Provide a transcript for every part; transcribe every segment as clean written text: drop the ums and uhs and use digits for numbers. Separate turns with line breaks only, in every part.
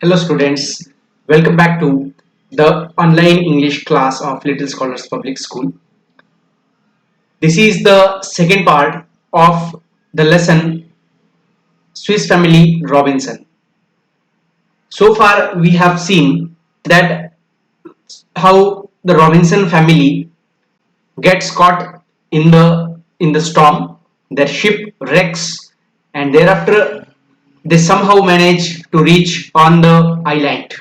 Hello students, welcome back to the online English class of Little Scholars Public School. This is the second part of the lesson Swiss Family Robinson. So far we have seen that how the Robinson family gets caught in the storm, their ship wrecks, and thereafter they somehow manage to reach on the island.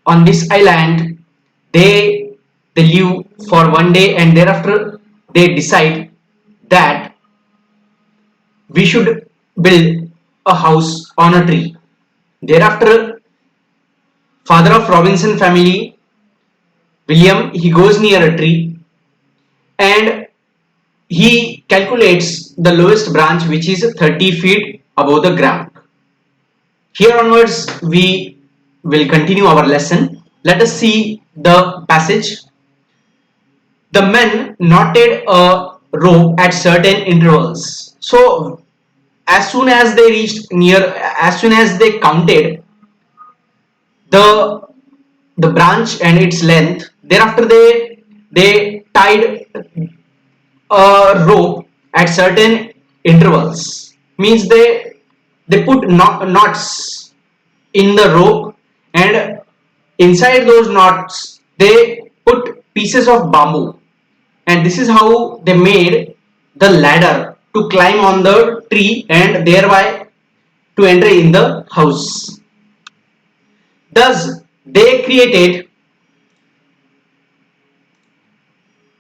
On this island they live for one day, and thereafter they decide that we should build a house on a tree. Thereafter, father of Robinson family, William, he goes near a tree and he calculates the lowest branch, which is 30 feet above the ground. Here onwards we will continue our lesson. Let us see the passage. The men knotted a rope at certain intervals. So as soon as they reached near, as soon as they counted the branch and its length, thereafter they tied a rope at certain intervals. Means they put knots in the rope, and inside those knots they put pieces of bamboo, and this is how they made the ladder to climb on the tree and thereby to enter in the house. Thus they created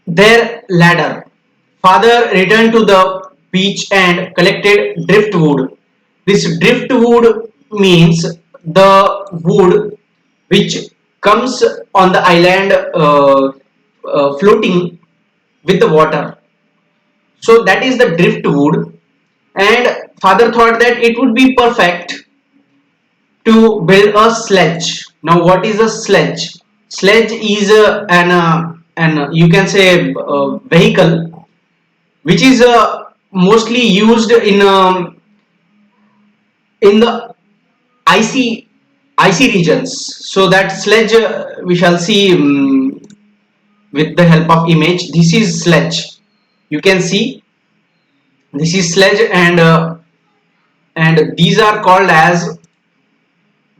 their ladder. Father returned to the beach and collected driftwood. This driftwood means the wood which comes on the island floating with the water. So that is the driftwood, and father thought that it would be perfect to build a sledge. Now, what is a sledge? Sledge is an you can say vehicle which is mostly used in the icy regions. So that sledge we shall see with the help of image. This is sledge. You can see this is sledge, and these are called as,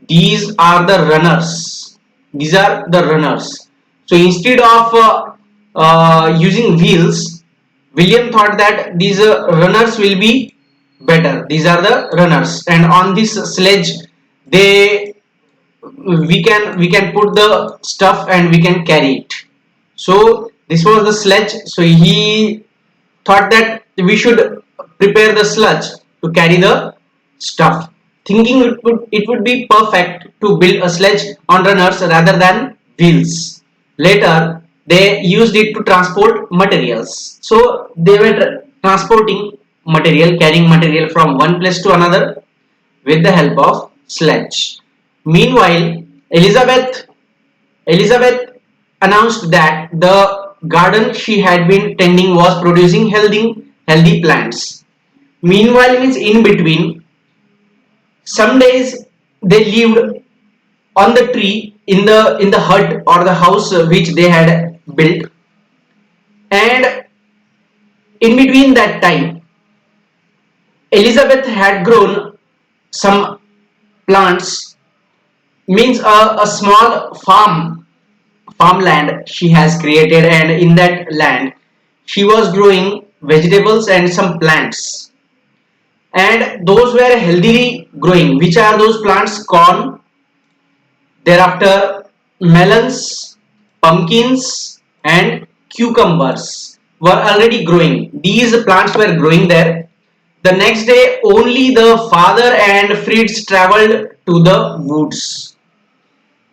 these are the runners. These are the runners. So instead of using wheels, William thought that these runners will be better. These are the runners, and on this sledge they we can put the stuff and we can carry it. So this was the sledge. So he thought that we should prepare the sludge to carry the stuff, thinking it would be perfect to build a sledge on runners rather than wheels. Later, they used it to transport materials. So they were transporting material, carrying material from one place to another with the help of sledge. Meanwhile, Elizabeth announced that the garden she had been tending was producing healthy plants. Meanwhile, means in between, some days they lived on the tree in the hut or the house which they had built, and in between that time Elizabeth had grown some plants. Means a small farmland she has created, and in that land she was growing vegetables and some plants, and those were healthily growing. Which are those plants? Corn, thereafter melons, pumpkins, and cucumbers were already growing. These plants were growing there. The next day, only the father and Fritz traveled to the woods,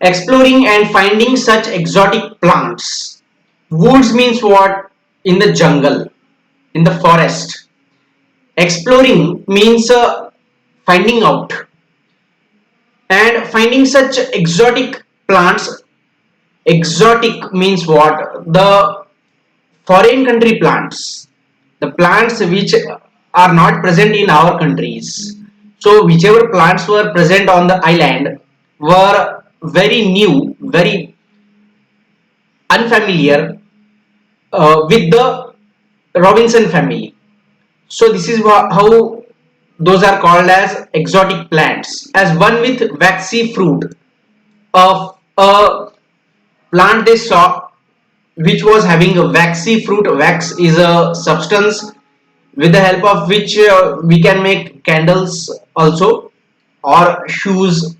exploring and finding such exotic plants. Woods means what? In the jungle, in the forest. Exploring means finding out, and finding such exotic plants. Exotic means what? The foreign country plants, the plants which are not present in our countries. So whichever plants were present on the island, were very new, very unfamiliar with the Robinson family. So this is how those are called as exotic plants. As one with waxy fruit of a plant they saw which was having a waxy fruit. Wax is a substance with the help of which we can make candles also, or shoes,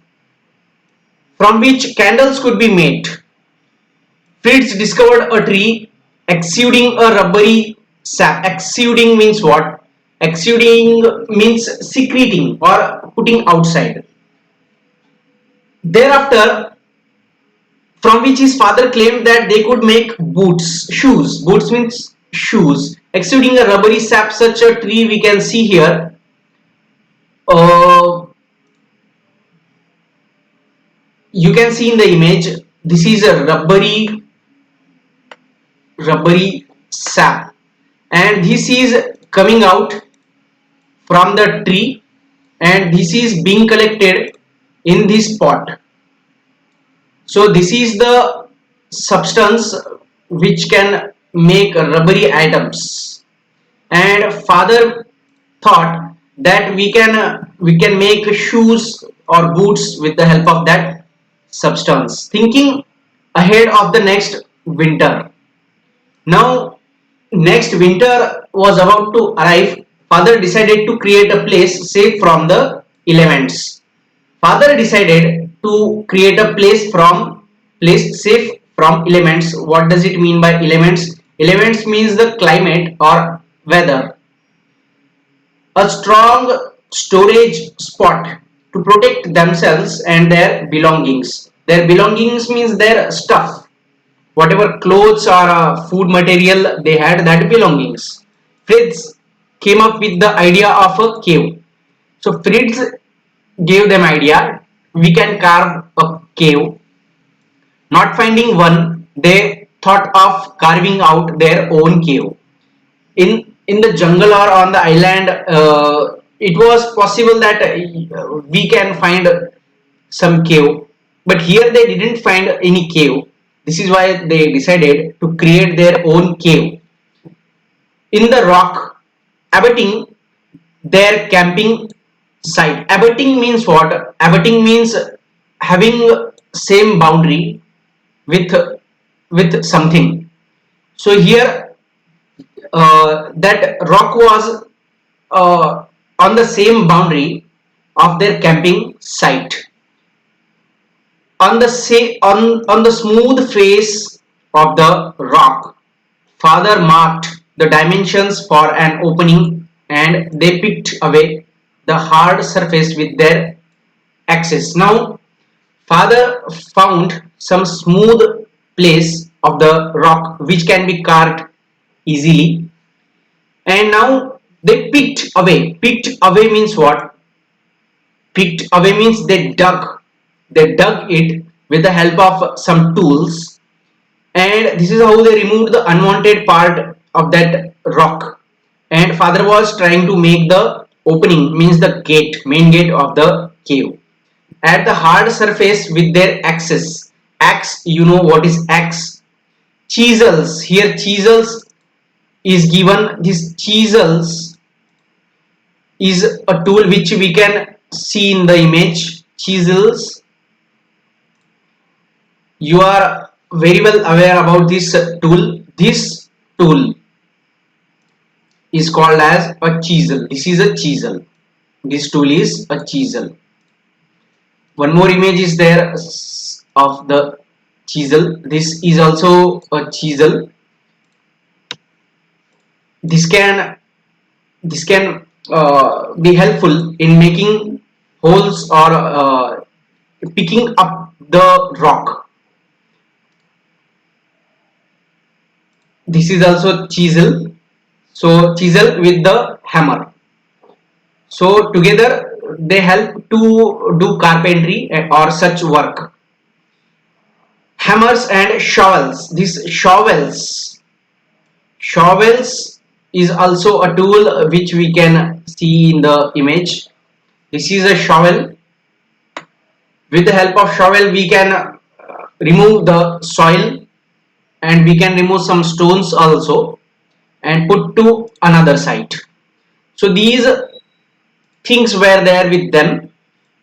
from which candles could be made. Fritz discovered a tree exuding a rubbery sap. Exuding means what? Exuding means secreting or putting outside. Thereafter, from which his father claimed that they could make boots, shoes. Boots means shoes. Exuding a rubbery sap, such a tree we can see here. Uh, you can see in the image. This is a rubbery sap, and this is coming out from the tree, and this is being collected in this pot. So this is the substance which can make rubbery items, and father thought that we can make shoes or boots with the help of that substance, thinking ahead of the next winter. Now next winter was about to arrive. Father decided to create a place safe from the elements. Father decided to create a place safe from elements. What does it mean by elements? Elements means the climate or weather. A strong storage spot to protect themselves and their belongings. Their belongings means their stuff, whatever clothes or food material they had, that belongings. Fritz came up with the idea of a cave. So Fritz gave them idea, we can carve a cave. Not finding one, they thought of carving out their own cave. In the jungle or on the island, it was possible that we can find some cave, but here they didn't find any cave. This is why they decided to create their own cave in the rock, abutting their camping site. Abutting means what? Abutting means having same boundary with something. So here that rock was on the same boundary of their camping site. On the smooth face of the rock, father marked the dimensions for an opening, and they picked away the hard surface with their axes. Now father found some smooth place of the rock which can be carved easily, and now they picked away. Picked away means what? Picked away means they dug it with the help of some tools, and this is how they removed the unwanted part of that rock. And father was trying to make the opening, means the main gate of the cave, at the hard surface with their axes. Axe, you know what is axe? Chisels, here chisels is given. This chisels is a tool which we can see in the image. Chisels, you are very well aware about this tool. This tool is called as a chisel. This is a chisel. This tool is a chisel. One more image is there of the chisel. This is also a chisel. This can be helpful in making holes or picking up the rock. This is also chisel. So chisel with the hammer. So together they help to do carpentry or such work. Hammers and shovels. These shovels is also a tool which we can see in the image. This is a shovel. With the help of shovel, we can remove the soil, and we can remove some stones also and put to another site. So these things were there with them.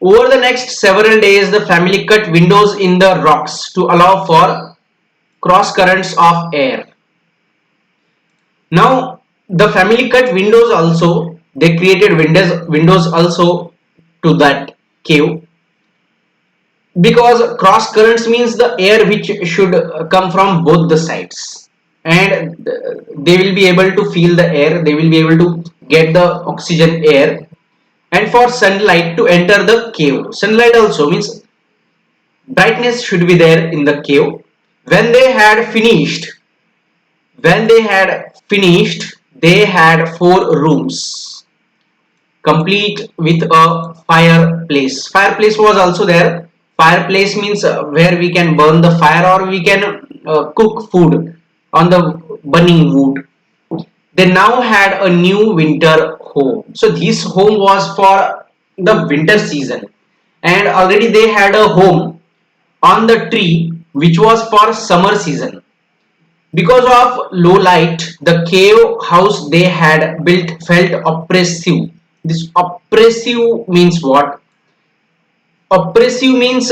Over the next several days, the family cut windows in the rocks to allow for cross currents of air. Now the family cut windows also. They created windows also to that cave, because cross currents means the air which should come from both the sides, and they will be able to feel the air, they will be able to get the oxygen air, and for sunlight to enter the cave. Sunlight also means brightness should be there in the cave. when they had finished when they had finished, they had 4 rooms complete with a fireplace. Fireplace was also there. Fireplace means where we can burn the fire, or we can cook food on the burning wood. They now had a new winter home. So this home was for the winter season, and already they had a home on the tree which was for summer season. Because of low light, the cave house they had built felt oppressive. This oppressive means what? Oppressive means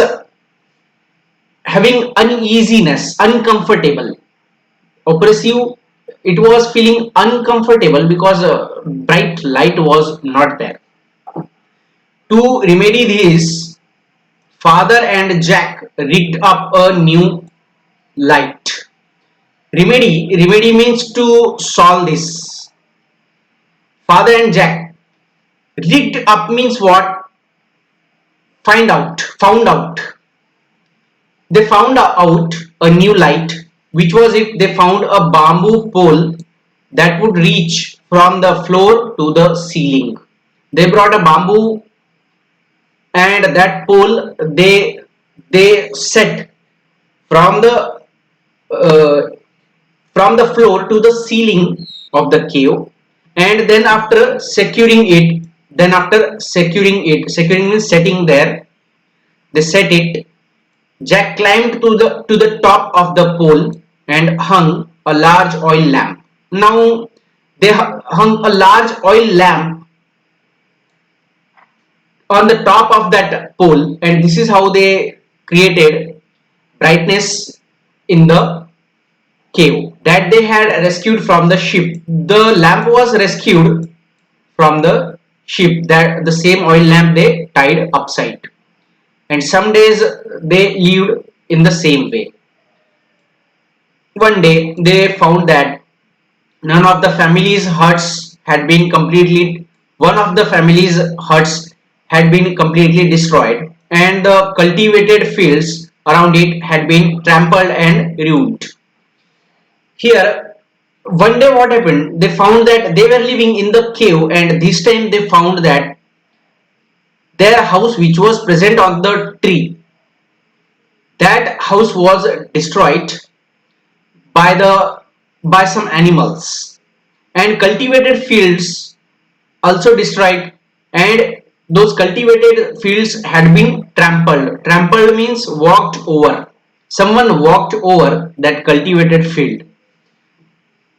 having uneasiness, uncomfortable. Oppressive, it was feeling uncomfortable because bright light was not there. To remedy this, father and Jack rigged up a new light. Remedy means to solve this. Father and Jack rigged up means what? Found out. They found out a new light, which was if they found a bamboo pole that would reach from the floor to the ceiling. They brought a bamboo, and that pole they set from uh, the floor to the ceiling of the cave, and then securing means setting there, they set it. Jack climbed to the top of the pole and hung a large oil lamp. Now they hung a large oil lamp on the top of that pole, and this is how they created brightness in the cave that they had rescued from the ship. The lamp was rescued from the ship, that the same oil lamp they tied upside, and some days they lived in the same way. One day they found that none of the family's huts had been completely one of the family's huts had been completely destroyed, and the cultivated fields around it had been trampled and ruined. Here, one day what happened? They found that they were living in the cave, and this time they found that their house, which was present on the tree, that house was destroyed by some animals, and cultivated fields also destroyed, and those cultivated fields had been trampled means walked over. Someone walked over that cultivated field.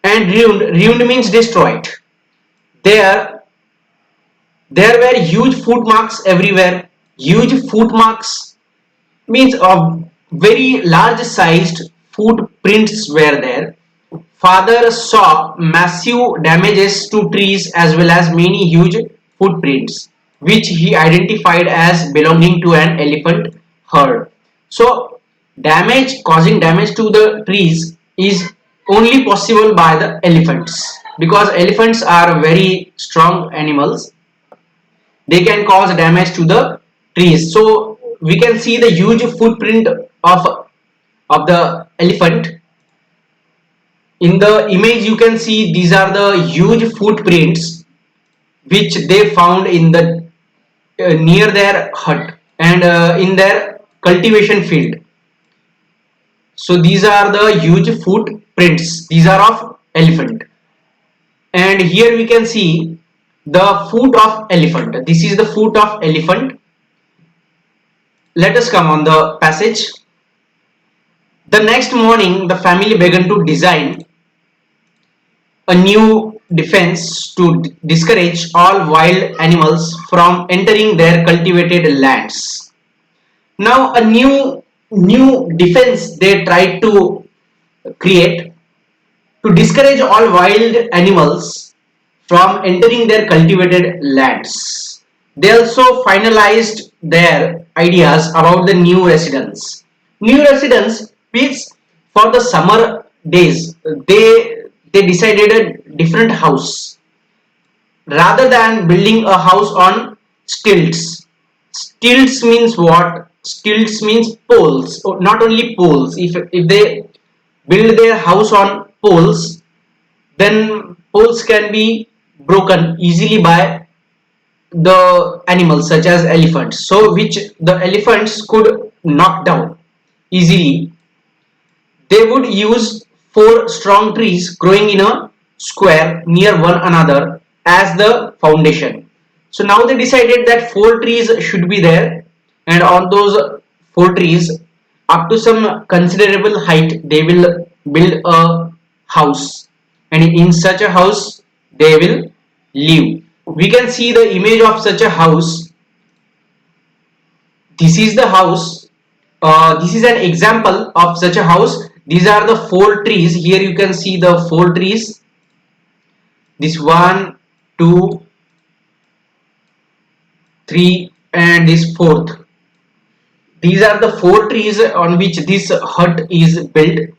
And ruined means destroyed. There there were huge footmarks everywhere. Huge footmarks means of very large sized footprints were there. Father saw massive damages to trees as well as many huge footprints, which he identified as belonging to an elephant herd. So causing damage to the trees is only possible by the elephants, because elephants are very strong animals. They can cause damage to the trees. So we can see the huge footprint of the elephant. In the image you can see these are the huge footprints which they found in the near their hut, and in their cultivation field. So these are the huge footprints, these are of elephant. And here we can see the foot of elephant. This is the foot of elephant. Let us come on the passage. The next morning, the family began to design a new defense to discourage all wild animals from entering their cultivated lands. Now, a new defense they tried to create to discourage all wild animals from entering their cultivated lands. They also finalized their ideas about the new residence. New residence means for the summer days they decided a different house rather than building a house on stilts. Stilts means what? Stilts means poles, not only poles. If they build their house on poles, then poles can be broken easily by the animals such as elephants, so which the elephants could knock down easily. They would use four strong trees growing in a square near one another as the foundation. So now they decided that four trees should be there, and on those four trees, up to some considerable height, they will build a house, and in such a house, they will live. We can see the image of such a house. This is the house. This is an example of such a house. These are the four trees. Here you can see the four trees. This one, two, three, and this fourth. These are the four trees on which this hut is built.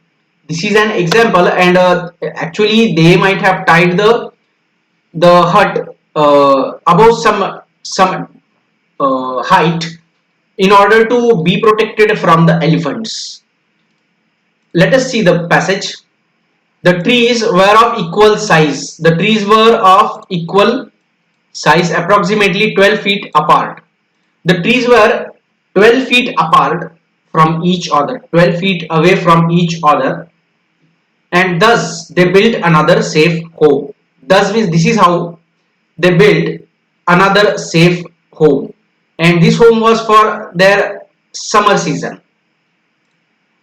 This is an example, and actually they might have tied the hut above some height in order to be protected from the elephants. Let us see the passage. The trees were of equal size. The trees were of equal size, approximately 12 feet apart. The trees were 12 feet apart from each other, 12 feet away from each other, and thus they built another safe home. Thus means this is how they built another safe home, and this home was for their summer season.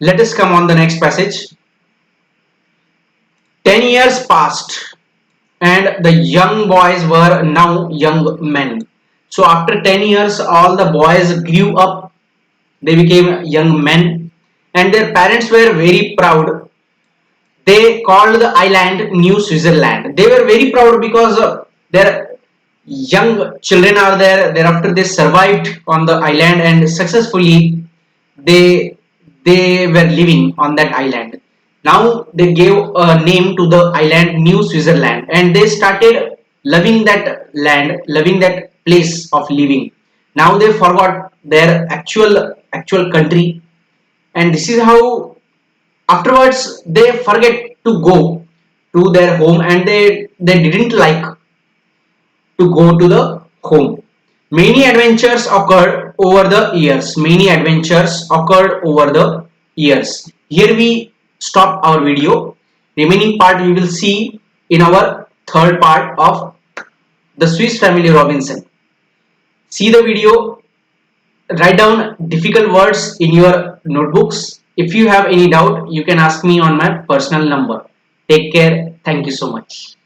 Let us come on the next passage. 10 years passed, and the young boys were now young men. So after 10 years, all the boys grew up, they became young men, and their parents were very proud. They called the island New Switzerland. They were very proud because their young children are there. Thereafter, they survived on the island and successfully they they were living on that island. Now they gave a name to the island New Switzerland, and they started loving that land, loving that place of living. Now they forgot their actual country, and this is how afterwards they forget to go to their home, and they didn't like to go to the home. Many adventures occurred over the years. Many adventures occurred over the years. Here we stop our video. Remaining part we will see in our third part of the Swiss Family Robinson. See the video, write down difficult words in your notebooks. If you have any doubt, you can ask me on my personal number. Take care. Thank you so much.